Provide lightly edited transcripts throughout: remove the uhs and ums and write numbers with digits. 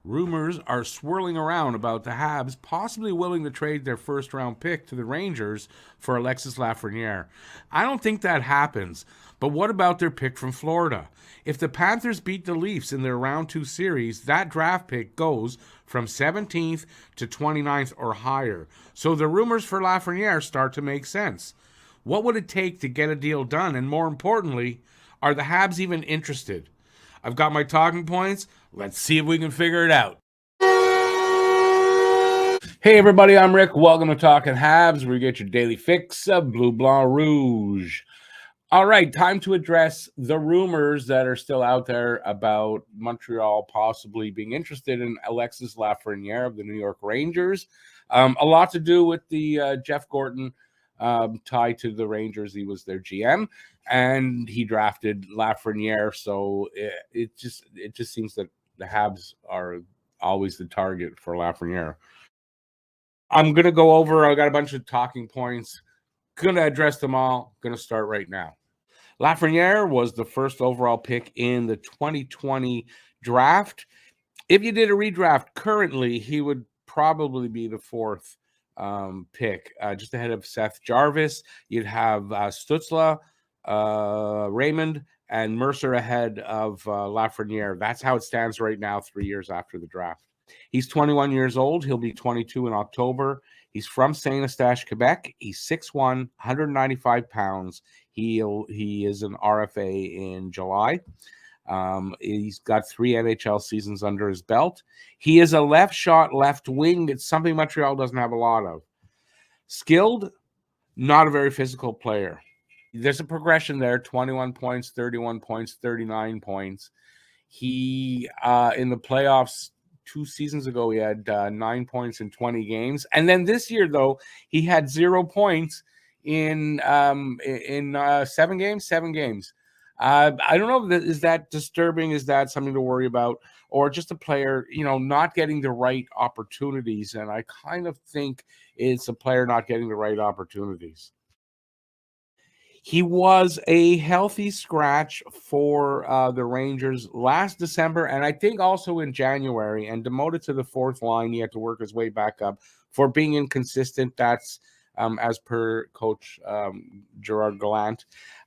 Rumors are swirling around about the Habs possibly willing to trade their first round pick to the Rangers for Alexis Lafreniere. I don't think that happens, but what about their pick from Florida? If the Panthers beat the Leafs in their round 2 series, that draft pick goes from 17th to 29th or higher. So the rumors for Lafreniere start to make sense. What would it take to get a deal done? And more importantly, are the Habs even interested? I've got my talking points. Let's see if we can figure it out. Hey, everybody, I'm Rick. Welcome to Talking Habs, where you get your daily fix of Bleu Blanc Rouge. All right, time to address the rumors that are still out there about Montreal possibly being interested in Alexis Lafreniere of the New York Rangers. A lot to do with the Jeff Gorton tie to the Rangers. He was their GM, and he drafted Lafreniere. So it just seems that the Habs are always the target for Lafreniere. I'm gonna go over. I got a bunch of talking points. Gonna address them all. Gonna start right now. Lafreniere was the first overall pick in the 2020 draft. If you did a redraft currently, he would probably be the fourth pick, just ahead of Seth Jarvis. You'd have Stützle, Raymond, and Mercer ahead of Lafreniere. That's how it stands right now, 3 years after the draft. He's 21 years old. He'll be 22 in October. He's from Saint Eustache, Quebec. He's 6'1", 195 pounds. He is an RFA in July. He's got 3 NHL seasons under his belt. He is a left shot, left wing. It's something Montreal doesn't have a lot of. Skilled, not a very physical player. There's a progression there, 21 points, 31 points, 39 points. He, in the playoffs 2 seasons ago, he had 9 points in 20 games. And then this year, though, he had 0 points in 7 games. I don't know, is that disturbing? Is that something to worry about? Or just a player, not getting the right opportunities? And I kind of think it's a player not getting the right opportunities. He was a healthy scratch for the Rangers last December, and I think also in January, and demoted to the fourth line. He had to work his way back up for being inconsistent. That's as per Coach Gerard Gallant.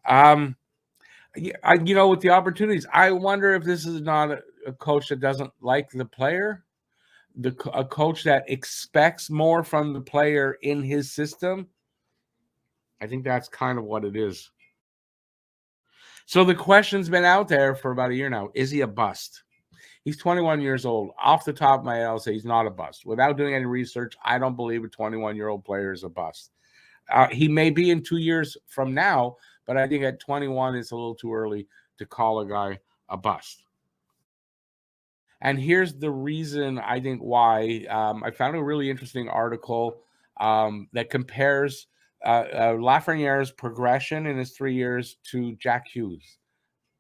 With the opportunities, I wonder if this is not a coach that doesn't like the player, a coach that expects more from the player in his system. I think that's kind of what it is. So the question's been out there for about a year now. Is he a bust? He's 21 years old. Off the top of my head, I'll say he's not a bust. Without doing any research, I don't believe a 21-year-old player is a bust. He may be in 2 years from now, but I think at 21, it's a little too early to call a guy a bust. And here's the reason I think why. I found a really interesting article that compares Lafreniere's progression in his 3 years to Jack Hughes.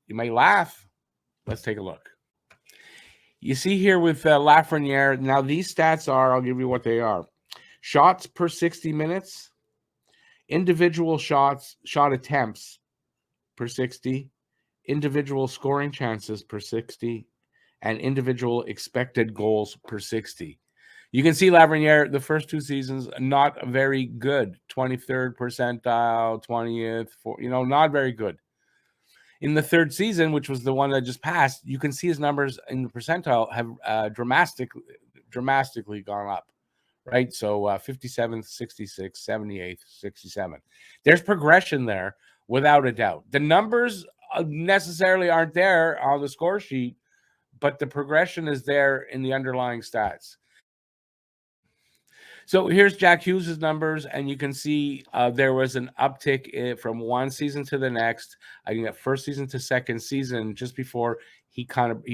You may laugh. Let's take a look. You see here with Lafreniere, now these stats are, I'll give you what they are. Shots per 60 minutes, individual shot attempts per 60, individual scoring chances per 60, and individual expected goals per 60. You can see Lafreniere, the first 2 seasons, not very good. 23rd percentile, 20th, not very good. In the third season, which was the one that just passed, you can see his numbers in the percentile have dramatically gone up, right? So 57th, 66th, 78th, 67th. There's progression there, without a doubt. The numbers necessarily aren't there on the score sheet, but the progression is there in the underlying stats. So here's Jack Hughes' numbers, and you can see there was an uptick from one season to the next. I think that first season to second season, just before he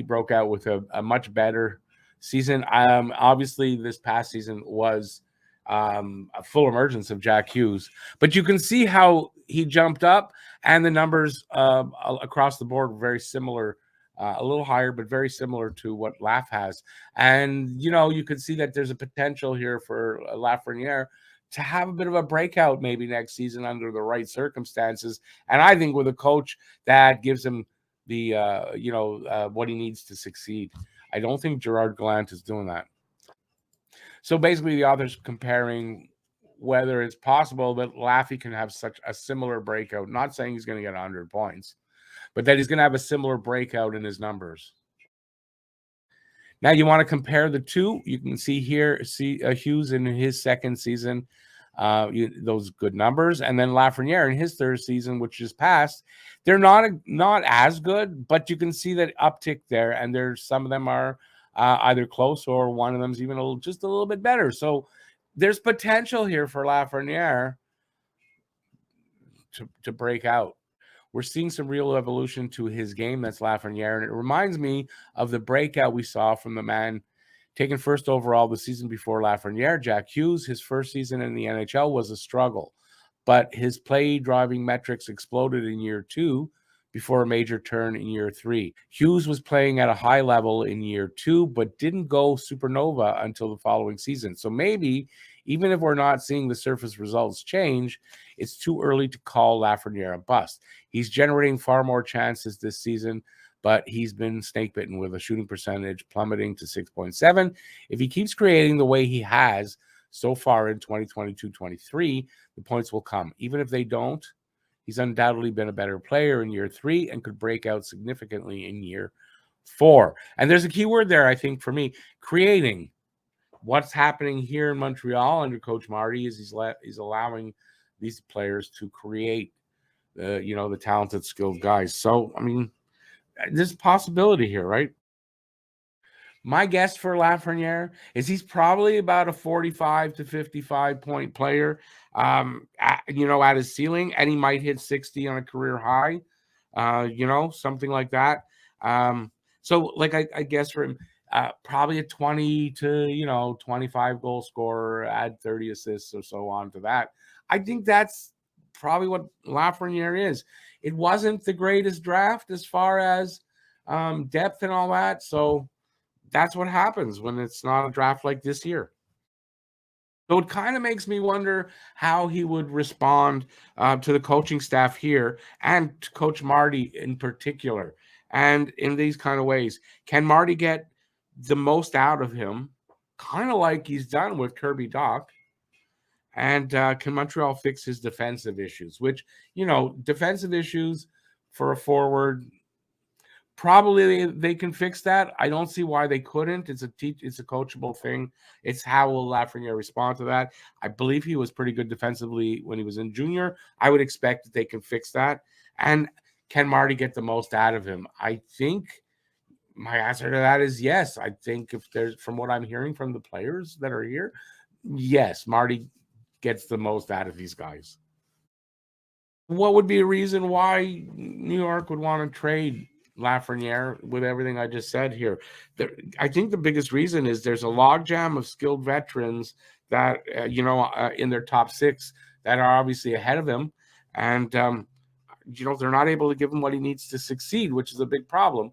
broke out with a much better season. Obviously, this past season was a full emergence of Jack Hughes, but you can see how he jumped up, and the numbers across the board were very similar. A little higher, but very similar to what Laf has. And, you could see that there's a potential here for Lafreniere to have a bit of a breakout maybe next season under the right circumstances. And I think with a coach that gives him the, what he needs to succeed. I don't think Gerard Gallant is doing that. So basically, the author's comparing whether it's possible that Laffy can have such a similar breakout. Not saying he's going to get 100 points, but that he's going to have a similar breakout in his numbers. Now, you want to compare the two. You can see here, Hughes in his second season, those good numbers, and then Lafreniere in his third season, which is past. They're not as good, but you can see that uptick there, and there's some of them are either close or one of them's even just a little bit better. So there's potential here for Lafreniere to break out. We're seeing some real evolution to his game. That's Lafreniere, and it reminds me of the breakout we saw from the man taken first overall the season before Lafreniere, Jack Hughes. His first season in the NHL was a struggle, but his play driving metrics exploded in year 2 before a major turn in year 3. Hughes was playing at a high level in year 2, but didn't go supernova until the following season. So maybe, even if we're not seeing the surface results change, it's too early to call Lafreniere a bust. He's generating far more chances this season, but he's been snake bitten with a shooting percentage plummeting to 6.7. If he keeps creating the way he has so far in 2022-23, the points will come. Even if they don't, he's undoubtedly been a better player in year 3 and could break out significantly in year 4. And there's a key word there, I think, for me, creating. What's happening here in Montreal under Coach Marty is he's allowing these players to create, the talented, skilled guys. So, I mean, there's a possibility here, right? My guess for Lafreniere is he's probably about a 45 to 55 point player, at his ceiling, and he might hit 60 on a career high, something like that. So, like, I guess for him, probably a 20 to 25 goal scorer, add 30 assists or so on to that. I think that's probably what Lafreniere is. It wasn't the greatest draft as far as depth and all that, so that's what happens when it's not a draft like this year. So it kind of makes me wonder how he would respond to the coaching staff here and to Coach Marty in particular. And in these kind of ways, can Marty get the most out of him, kind of like he's done with Kirby Doc? And can Montreal fix his defensive issues? Which, defensive issues for a forward, probably they can fix that. I don't see why they couldn't. It's a coachable thing. It's how will Lafreniere respond to that. I believe he was pretty good defensively when he was in junior. I would expect that they can fix that. And can Marty get the most out of him? I think my answer to that is yes. I think if there's, from what I'm hearing from the players that are here, yes, Marty gets the most out of these guys. What would be a reason why New York would want to trade Lafreniere with everything I just said here? I think the biggest reason is there's a logjam of skilled veterans that, in their top 6 that are obviously ahead of him. And, they're not able to give him what he needs to succeed, which is a big problem.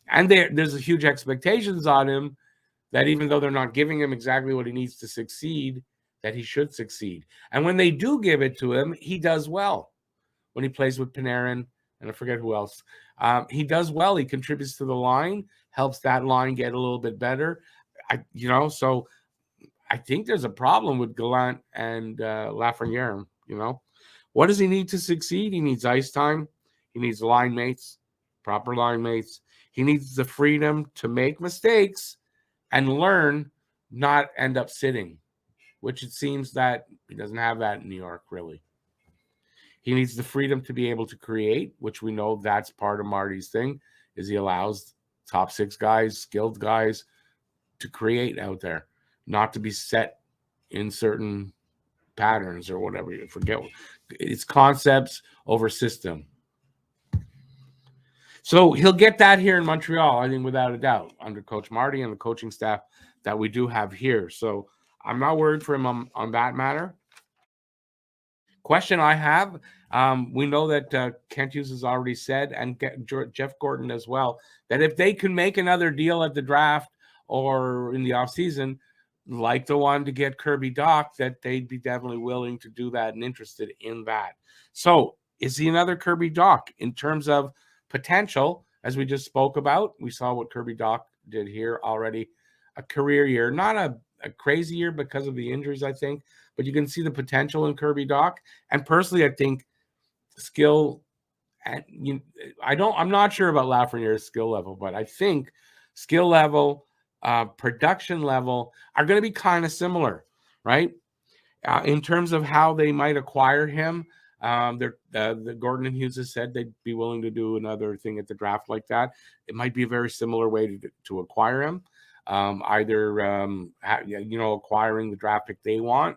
And there's a huge expectations on him that even though they're not giving him exactly what he needs to succeed, that he should succeed. And when they do give it to him, he does well. When he plays with Panarin, and I forget who else, he does well. He contributes to the line, helps that line get a little bit better. So I think there's a problem with Gallant and Lafreniere. What does he need to succeed? He needs ice time. He needs line mates, proper line mates. He needs the freedom to make mistakes and learn, not end up sitting, which it seems that he doesn't have that in New York, really. He needs the freedom to be able to create, which we know that's part of Marty's thing, is he allows top 6 guys, skilled guys, to create out there, not to be set in certain patterns or whatever. You forget. It's concepts over system. So he'll get that here in Montreal, I think, without a doubt, under Coach Marty and the coaching staff that we do have here. So I'm not worried for him on that matter. Question I have, we know that Kent Hughes has already said, and Jeff Gordon as well, that if they can make another deal at the draft or in the offseason, like the one to get Kirby Doc, that they'd be definitely willing to do that and interested in that. So is he another Kirby Doc in terms of potential? As we just spoke about, we saw what Kirby Doc did here already. A career year, not a crazy year because of the injuries, I think, but you can see the potential in Kirby Dach. And personally, I think skill, and I'm not sure about Lafreniere's skill level, but I think skill level, production level are going to be kind of similar, right? In terms of how they might acquire him, the Gordon and Hughes has said they'd be willing to do another thing at the draft like that. It might be a very similar way to acquire him, either acquiring the draft pick they want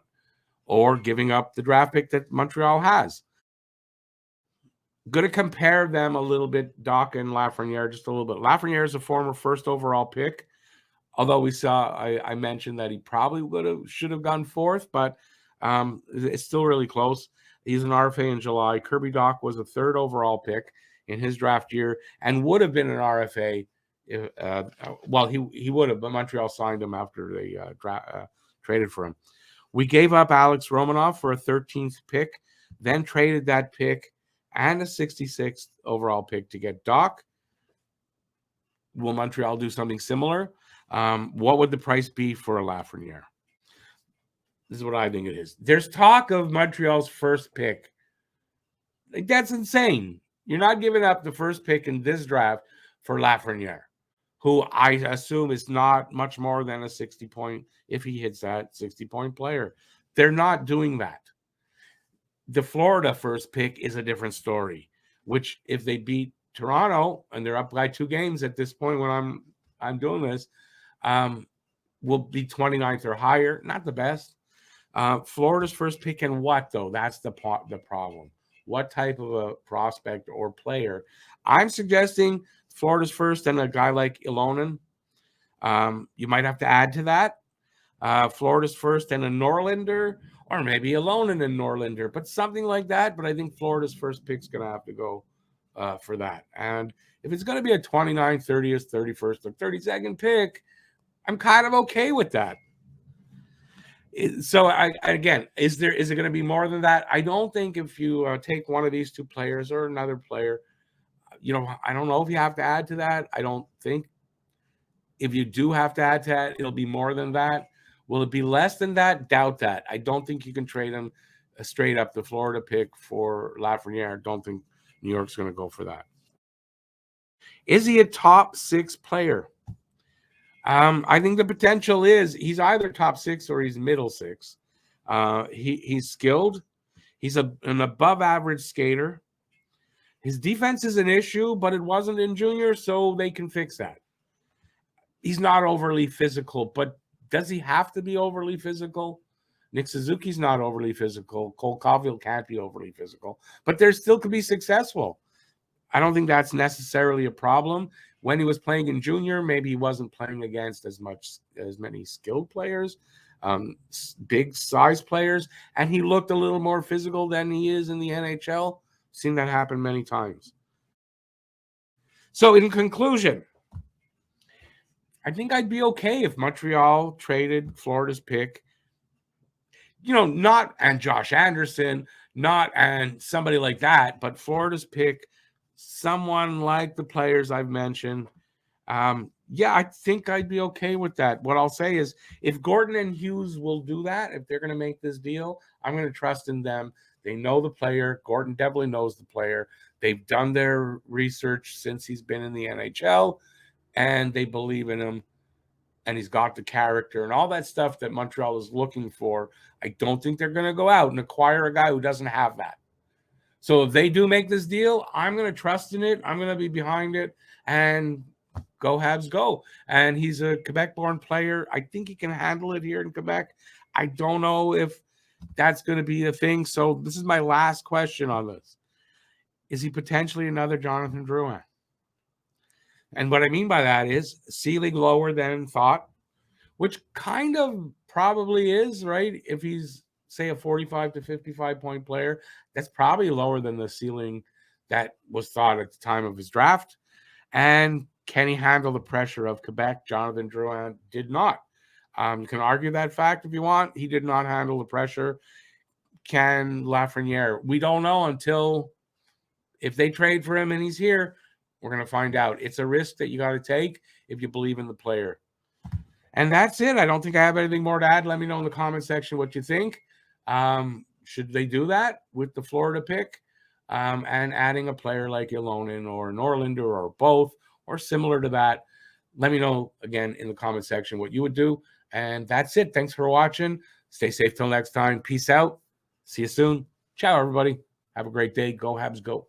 or giving up the draft pick that Montreal has. Going to compare them a little bit, Dach and Lafreniere, just a little bit. Lafreniere is a former first overall pick, although we saw, I mentioned that he probably should have gone fourth, but it's still really close. He's an RFA in July. Kirby Dach was a third overall pick in his draft year and would have been an RFA. He would have, but Montreal signed him after they traded for him. We gave up Alex Romanov for a 13th pick, then traded that pick and a 66th overall pick to get Dach. Will Montreal do something similar? What would the price be for a Lafreniere? This is what I think it is. There's talk of Montreal's first pick. Like, that's insane. You're not giving up the first pick in this draft for Lafreniere, who I assume is not much more than a 60-point, if he hits that, 60-point player. They're not doing that. The Florida first pick is a different story, which if they beat Toronto and they're up by 2 games at this point when I'm doing this, will be 29th or higher. Not the best. Florida's first pick and what, though? That's the problem. What type of a prospect or player? I'm suggesting Florida's first and a guy like Ilonen. You might have to add to that. Florida's first and a Norlinder, or maybe Ilonen and Norlinder, but something like that. But I think Florida's first pick's going to have to go for that. And if it's going to be a 29th, 30th, 31st, or 32nd pick, I'm kind of okay with that. So again, is it going to be more than that? I don't think if you take one of these 2 players or another player, I don't know if you have to add to that. I don't think if you do have to add to that, it'll be more than that. Will it be less than that? Doubt that. I don't think you can trade him straight up the Florida pick for Lafreniere. I don't think New York's going to go for that. Is he a top 6 player? I think the potential is he's either top 6 or he's middle 6. He's skilled. He's an above average skater. His defense is an issue, but it wasn't in junior, so they can fix that. He's not overly physical, but does he have to be overly physical? Nick Suzuki's not overly physical. Cole Caulfield can't be overly physical, but there still could be successful. I don't think that's necessarily a problem. When he was playing in junior, maybe he wasn't playing against as many skilled players, big size players, and he looked a little more physical than he is in the NHL. Seen that happen many times. So in conclusion, I think I'd be okay if Montreal traded Florida's pick. Not and Josh Anderson, not and somebody like that, but Florida's pick, someone like the players I've mentioned. I think I'd be okay with that. What I'll say is if Gordon and Hughes will do that, if they're going to make this deal, I'm going to trust in them. They know the player. Gordon definitely knows the player. They've done their research since he's been in the NHL, and they believe in him, and he's got the character and all that stuff that Montreal is looking for. I don't think they're going to go out and acquire a guy who doesn't have that. So if they do make this deal, I'm going to trust in it. I'm going to be behind it, and go Habs, go. And he's a Quebec-born player. I think he can handle it here in Quebec. I don't know if that's going to be a thing. So this is my last question on this. Is he potentially another Jonathan Drouin? And what I mean by that is ceiling lower than thought, which kind of probably is, right? If he's, say, a 45 to 55-point player, that's probably lower than the ceiling that was thought at the time of his draft. And can he handle the pressure of Quebec? Jonathan Drouin did not. You can argue that fact if you want. He did not handle the pressure. Can Lafreniere? We don't know until if they trade for him and he's here. We're going to find out. It's a risk that you got to take if you believe in the player. And that's it. I don't think I have anything more to add. Let me know in the comment section what you think. Should they do that with the Florida pick and adding a player like Ilonen or Norlinder or both or similar to that? Let me know, again, in the comment section what you would do. And that's it. Thanks for watching. Stay safe till next time. Peace out. See you soon. Ciao, everybody. Have a great day. Go Habs, go.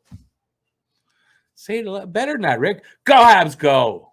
Say it better than that, Rick. Go Habs, go.